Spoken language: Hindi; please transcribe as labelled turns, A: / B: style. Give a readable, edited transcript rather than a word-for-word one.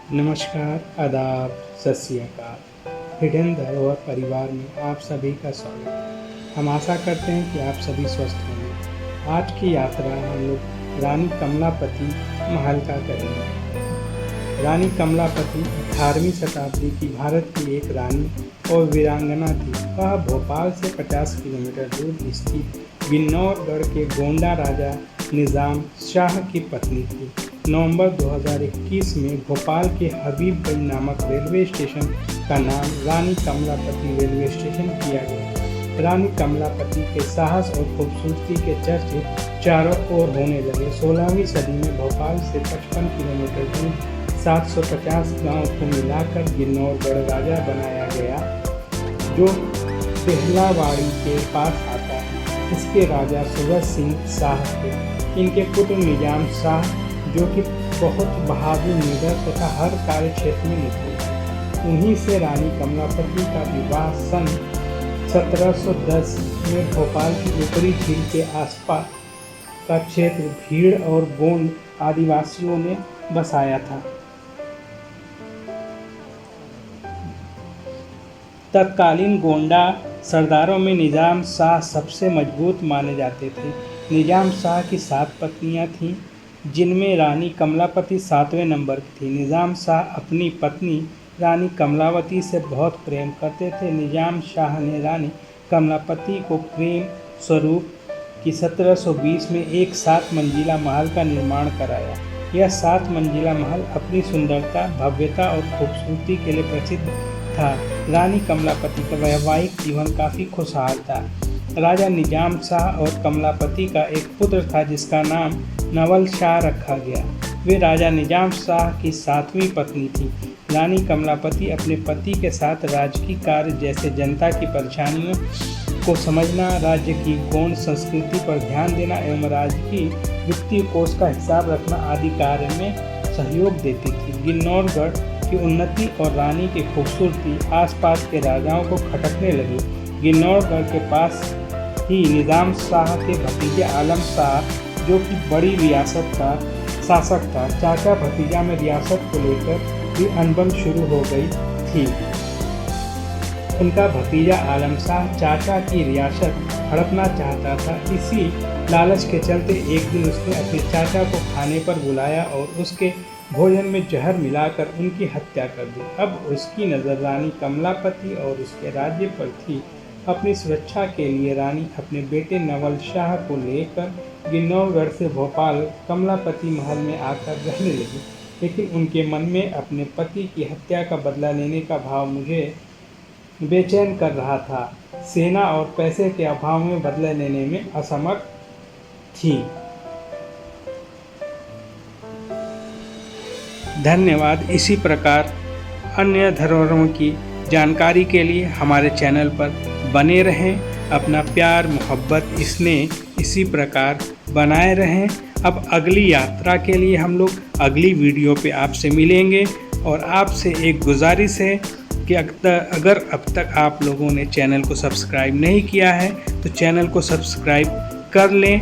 A: नमस्कार, आदाब, सत श्री अकाल। हिडन धरोहर परिवार में आप सभी का स्वागत है। हम आशा करते हैं कि आप सभी स्वस्थ होंगे। आज की यात्रा हम लोग रानी कमलापति महल का करेंगे। रानी कमलापति 18वीं शताब्दी की भारत की एक रानी और वीरांगना थी। वह भोपाल से 50 किलोमीटर दूर स्थित गिन्नौरगढ़ के गोंडा राजा निज़ाम शाह की पत्नी थी। नवंबर 2021 में भोपाल के हबीबगंज नामक रेलवे स्टेशन का नाम रानी कमलापति रेलवे स्टेशन किया गया। रानी कमलापति के साहस और खूबसूरती के चर्चे चारों ओर होने लगे। 16वीं सदी में भोपाल से 55 किलोमीटर दूर 750 गांव को मिलाकर गिन्नौरगढ़ राजा बनाया गया, जो देहलावाड़ी के पास आता है। इसके राजा सूरज सिंह शाह थे। इनके पुत्र निजाम शाह, जो कि बहुत बहादुर, निडर तथा हर कार्य क्षेत्र में निपुण थे। उन्हीं से रानी कमलापति का विवाह सन 1710 में भोपाल की ऊपरी झील के आसपास का क्षेत्र भीड़ और गोंड आदिवासियों ने बसाया था। तत्कालीन गोंडा सरदारों में निजाम शाह सबसे मजबूत माने जाते थे। निजाम शाह की 7 पत्नियां थीं, जिनमें रानी कमलापति 7वें नंबर की थी। निजाम शाह अपनी पत्नी रानी कमलावती से बहुत प्रेम करते थे। निजाम शाह ने रानी कमलापति को प्रेम स्वरूप की 1720 में एक 7 मंजिला महल का निर्माण कराया। यह 7 मंजिला महल अपनी सुंदरता, भव्यता और खूबसूरती के लिए प्रसिद्ध था। रानी कमलापति का वैवाहिक जीवन काफ़ी खुशहाल था। राजा निजाम शाह और कमलापति का एक पुत्र था, जिसका नाम नवल शाह रखा गया। वे राजा निजाम शाह की 7वीं पत्नी थी। रानी कमलापति अपने पति के साथ राजकीय कार्य जैसे जनता की परेशानियों को समझना, राज्य की गौण संस्कृति पर ध्यान देना एवं राजकीय वित्तीय कोष का हिसाब रखना आदि कार्य में सहयोग देती थी। गिन्नौरगढ़ की उन्नति और रानी की खूबसूरती आसपास के राजाओं को खटकने लगी। गिन्नौरगढ़ के पास ही निजाम शाह के भतीजे आलम शाह, जो कि बड़ी रियासत का शासक था, चाचा भतीजा में रियासत को लेकर भी अनबन शुरू हो गई थी। उनका भतीजा आलम शाह चाचा की रियासत हड़पना चाहता था। इसी लालच के चलते एक दिन उसने अपने चाचा को खाने पर बुलाया और उसके भोजन में जहर मिलाकर उनकी हत्या कर दी। अब उसकी नज़र रानी कमलापति और उसके राज्य पर थी। अपनी सुरक्षा के लिए रानी अपने बेटे नवल शाह को लेकर गिन्नौरगढ़ से भोपाल कमलापति महल में आकर रहने लगी। लेकिन उनके मन में अपने पति की हत्या का बदला लेने का भाव मुझे बेचैन कर रहा था। सेना और पैसे के अभाव में बदला लेने में असमर्थ थी। धन्यवाद। इसी प्रकार अन्य धरोहरों की जानकारी के लिए हमारे चैनल पर बने रहें। अपना प्यार, मोहब्बत, स्नेह इसी प्रकार बनाए रहें। अब अगली यात्रा के लिए हम लोग अगली वीडियो पे आपसे मिलेंगे। और आपसे एक गुजारिश है कि अगर अब तक आप लोगों ने चैनल को सब्सक्राइब नहीं किया है तो चैनल को सब्सक्राइब कर लें।